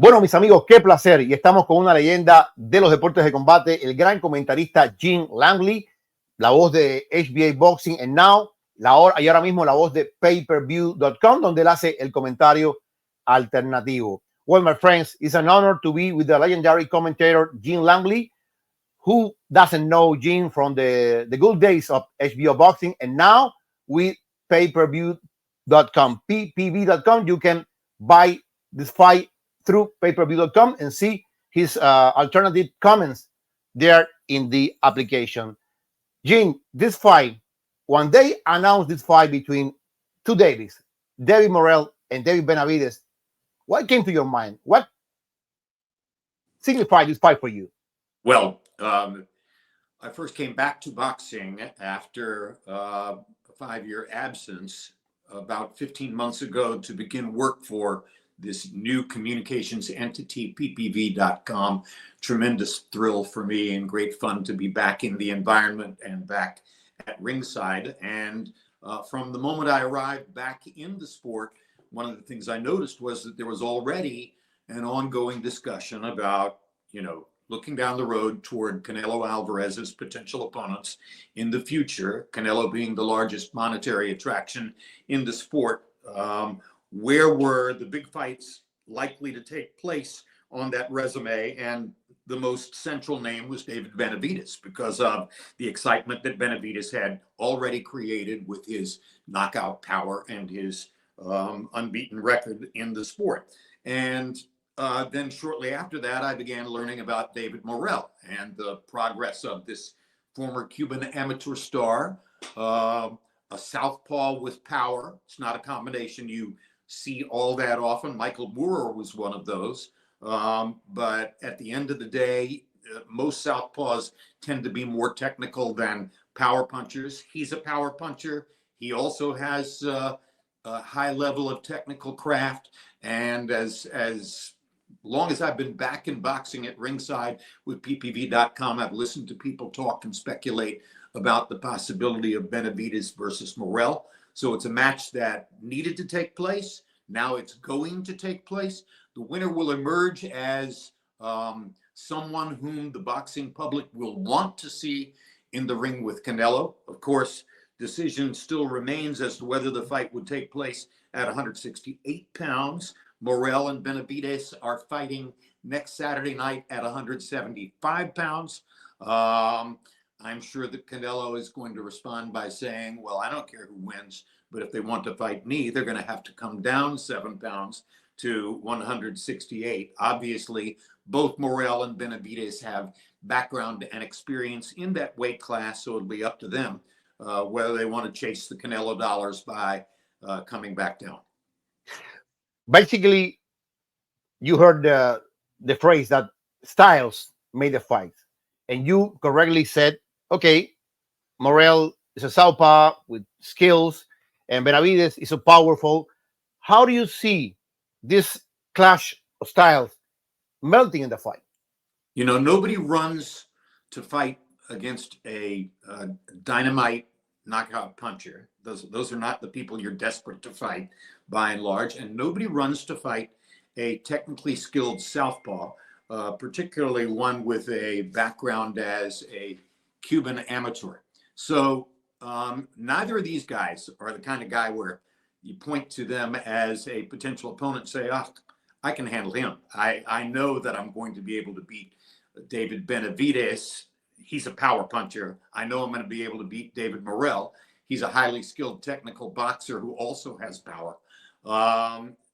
Bueno, mis amigos, qué placer. Y estamos con una leyenda de los deportes de combate, el gran comentarista Jim Lampley, la voz de HBA Boxing and Now, y ahora mismo la voz de payperview.com, donde él hace el comentario alternativo. Well, my friends, it's an honor to be with the legendary commentator Jim Lampley. Who doesn't know Jim from the good days of HBO Boxing and now with payperview.com, ppv.com. You can buy this fight through payperview.com and see his alternative comments there in the application. Jim, this fight, when they announced this fight between two Davies, David Morrell and David Benavidez, what came to your mind? What signified this fight for you? Well, I first came back to boxing after a 5-year absence about 15 months ago to begin work for this new communications entity, ppv.com. Tremendous thrill for me and great fun to be back in the environment and back at ringside. And from the moment I arrived back in the sport, one of the things I noticed was that there was already an ongoing discussion about, looking down the road toward Canelo Alvarez's potential opponents in the future, Canelo being the largest monetary attraction in the sport. Where were the big fights likely to take place on that resume? And the most central name was David Benavidez because of the excitement that Benavidez had already created with his knockout power and his unbeaten record in the sport. And then shortly after that, I began learning about David Morrell and the progress of this former Cuban amateur star, a southpaw with power. It's not a combination you see all that often. Michael Moorer was one of those. But at the end of the day, most southpaws tend to be more technical than power punchers. He's a power puncher. He also has a high level of technical craft. And as long as I've been back in boxing at ringside with ppv.com, I've listened to people talk and speculate about the possibility of Benavidez versus Morrell. So it's a match that needed to take place. Now it's going to take place. The winner will emerge as someone whom the boxing public will want to see in the ring with Canelo. Of course, decision still remains as to whether the fight would take place at 168 pounds. Morrell and Benavidez are fighting next Saturday night at 175 pounds. I'm sure that Canelo is going to respond by saying, well, I don't care who wins, but if they want to fight me, they're going to have to come down 7 pounds to 168. Obviously, both Morrell and Benavidez have background and experience in that weight class, so it'll be up to them whether they want to chase the Canelo dollars by coming back down. Basically, you heard the phrase that styles made the fight. And you correctly said, okay, Morrell is a southpaw with skills, and Benavidez is so powerful. How do you see this clash of styles melting in the fight? Nobody runs to fight against a dynamite knockout puncher. Those are not the people you're desperate to fight by and large. And nobody runs to fight a technically skilled southpaw, particularly one with a background as a Cuban amateur. So neither of these guys are the kind of guy where you point to them as a potential opponent and say, I can handle him. I know that I'm going to be able to beat David Benavidez. He's a power puncher. I know I'm going to be able to beat David Morrell. He's a highly skilled technical boxer who also has power.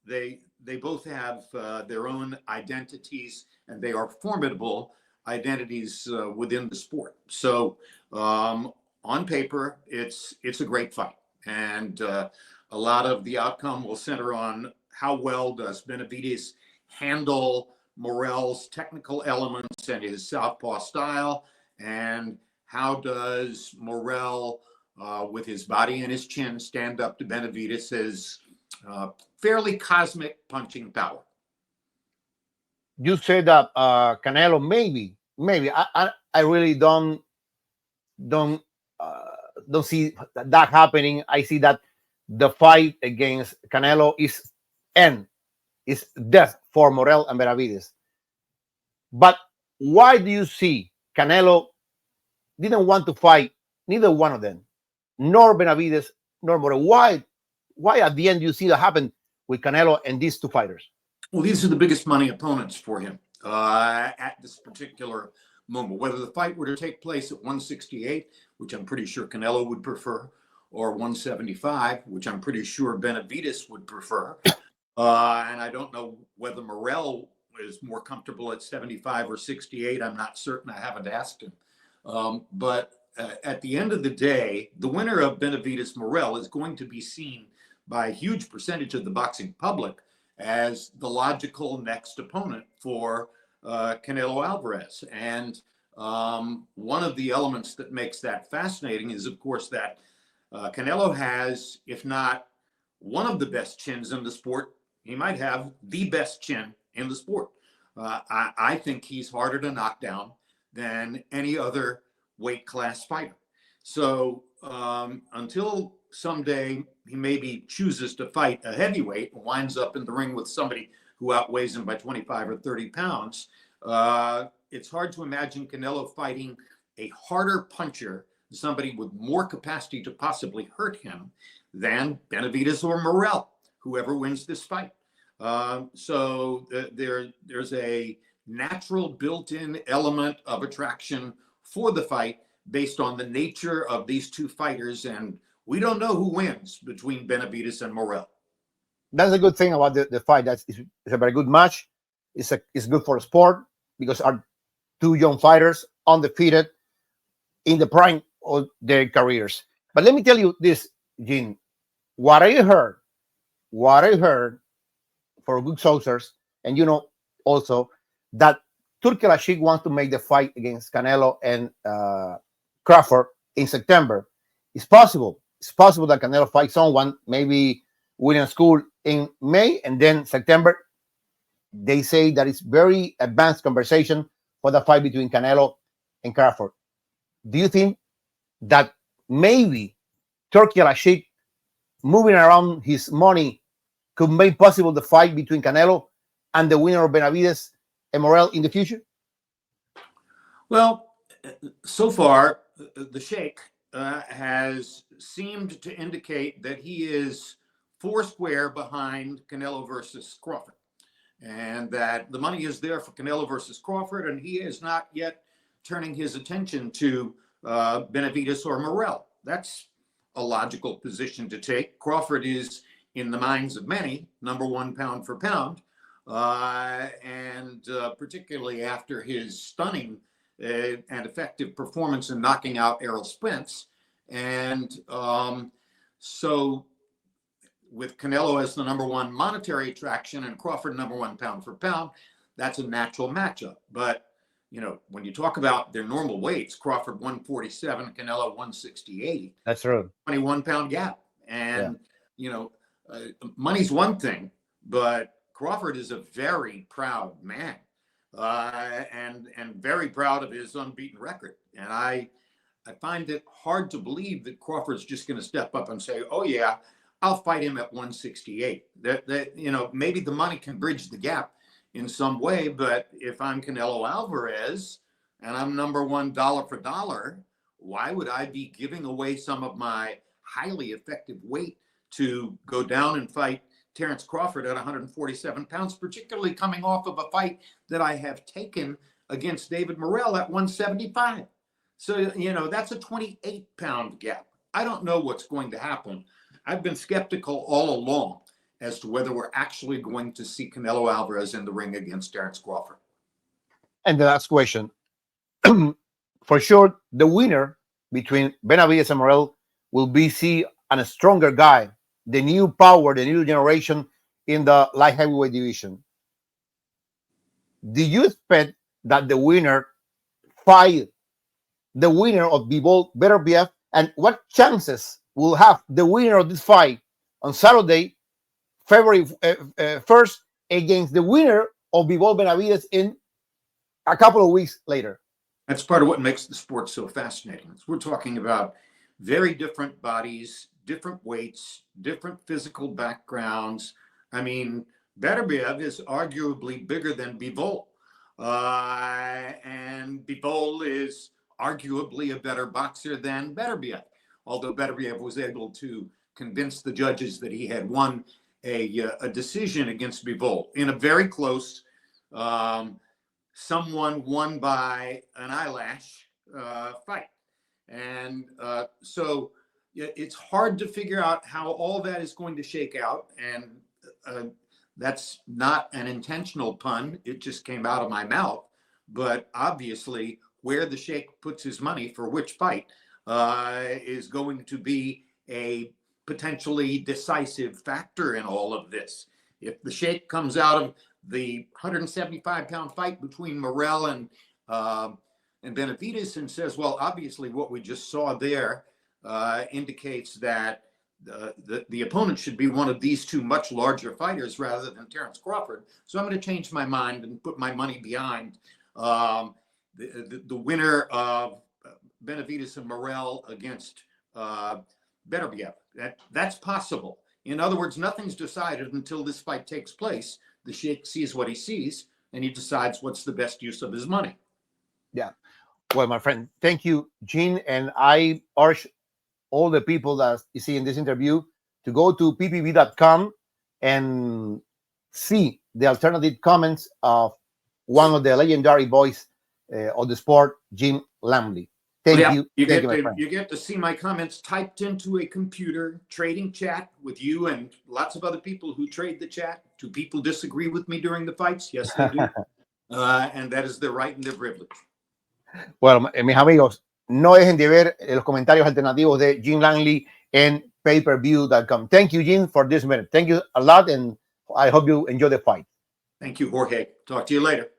They both have their own identities, and they are formidable identities within the sport. So on paper, it's a great fight. And a lot of the outcome will center on how well does Benavidez handle Morrell's technical elements and his southpaw style, and how does Morrell, with his body and his chin, stand up to Benavidez's fairly cosmic punching power. You said that Canelo maybe I really don't see that happening. I see that the fight against Canelo is death for Morrell and Benavidez. But why do you see Canelo didn't want to fight neither one of them, nor Benavidez, nor Morrell? Why at the end you see that happen with Canelo and these two fighters? Well, these are the biggest money opponents for him at this particular moment. Whether the fight were to take place at 168, which I'm pretty sure Canelo would prefer, or 175, which I'm pretty sure Benavidez would prefer. And I don't know whether Morrell is more comfortable at 75 or 68. I'm not certain. I haven't asked him. But at the end of the day, the winner of Benavidez-Morrell is going to be seen by a huge percentage of the boxing public as the logical next opponent for Canelo Alvarez. And one of the elements that makes that fascinating is, of course, that Canelo has, if not one of the best chins in the sport, he might have the best chin in the sport. I think he's harder to knock down than any other weight class fighter. So until someday he maybe chooses to fight a heavyweight and winds up in the ring with somebody who outweighs him by 25 or 30 pounds, it's hard to imagine Canelo fighting a harder puncher, somebody with more capacity to possibly hurt him than Benavidez or Morrell, whoever wins this fight. So there's a natural built-in element of attraction for the fight based on the nature of these two fighters, and we don't know who wins between Benavidez and Morrell. That's a good thing about the fight. It's a very good match. It's good for the sport because our two young fighters undefeated in the prime of their careers. But let me tell you this, Jim. What I heard for good sources, and you know also that Turki Al-Sheikh wants to make the fight against Canelo and Crawford in September. It's possible. It's possible that Canelo fights someone, maybe William School in May, and then September. They say that it's very advanced conversation for the fight between Canelo and Crawford. Do you think that maybe Turki Al-Sheikh moving around his money could make possible the fight between Canelo and the winner of Benavidez and Morrell in the future? Well, so far, the Sheikh has seemed to indicate that he is foursquare behind Canelo versus Crawford, and that the money is there for Canelo versus Crawford, and he is not yet turning his attention to Benavidez or Morrell. That's a logical position to take. Crawford is, in the minds of many, number one pound for pound, and particularly after his stunning and effective performance in knocking out Errol Spence. And so with Canelo as the number one monetary attraction and Crawford number one pound for pound, that's a natural matchup. But, you know, when you talk about their normal weights, Crawford 147, Canelo 168. That's true. 21-pound gap. And, you know, money's one thing, but Crawford is a very proud man, and very proud of his unbeaten record. And I find it hard to believe that Crawford's just going to step up and say, "Oh yeah, I'll fight him at 168." That you know, maybe the money can bridge the gap in some way, but if I'm Canelo Alvarez and I'm number one dollar for dollar, why would I be giving away some of my highly effective weight to go down and fight Terence Crawford at 147 pounds, particularly coming off of a fight that I have taken against David Morrell at 175? So, you know, that's a 28-pound gap. I don't know what's going to happen. I've been skeptical all along as to whether we're actually going to see Canelo Alvarez in the ring against Terence Crawford. And the last question. For sure, the winner between Benavidez and Morrell will be see a stronger guy, the new power, the new generation in the light heavyweight division. Do you expect that the winner fight the winner of Bivol Beterbiev, and what chances will have the winner of this fight on Saturday, February 1st, against the winner of Bivol Benavidez in a couple of weeks later? That's part of what makes the sport so fascinating. We're talking about very different bodies, different weights, different physical backgrounds. I mean, Beterbiev is arguably bigger than Bivol. And Bivol is arguably a better boxer than Beterbiev, although Beterbiev was able to convince the judges that he had won a decision against Bivol in a very close, someone won by an eyelash fight. And so it's hard to figure out how all that is going to shake out. And that's not an intentional pun. It just came out of my mouth. But obviously, where the Sheikh puts his money for which fight is going to be a potentially decisive factor in all of this. If the Sheikh comes out of the 175-pound fight between Morrell and Benavidez and says, well, obviously what we just saw there indicates that the opponent should be one of these two much larger fighters rather than Terence Crawford. So I'm going to change my mind and put my money behind the winner of Benavidez and Morrell against Beterbiev. That's possible. In other words, nothing's decided until this fight takes place. The Sheikh sees what he sees, and he decides what's the best use of his money. Yeah. Well, my friend, thank you, Gene. And I urge all the people that you see in this interview to go to ppb.com and see the alternative comments of one of the legendary voice of the sport, Jim Lampley. Thank you. You get to see my comments typed into a computer, trading chat with you and lots of other people who trade the chat. Do people disagree with me during the fights? Yes, they do. And that is their right and their privilege. Bueno, mis amigos, no dejen de ver los comentarios alternativos de Jim Lampley en payperview.com. Thank you, Jim, for this minute. Thank you a lot, and I hope you enjoy the fight. Thank you, Jorge. Talk to you later.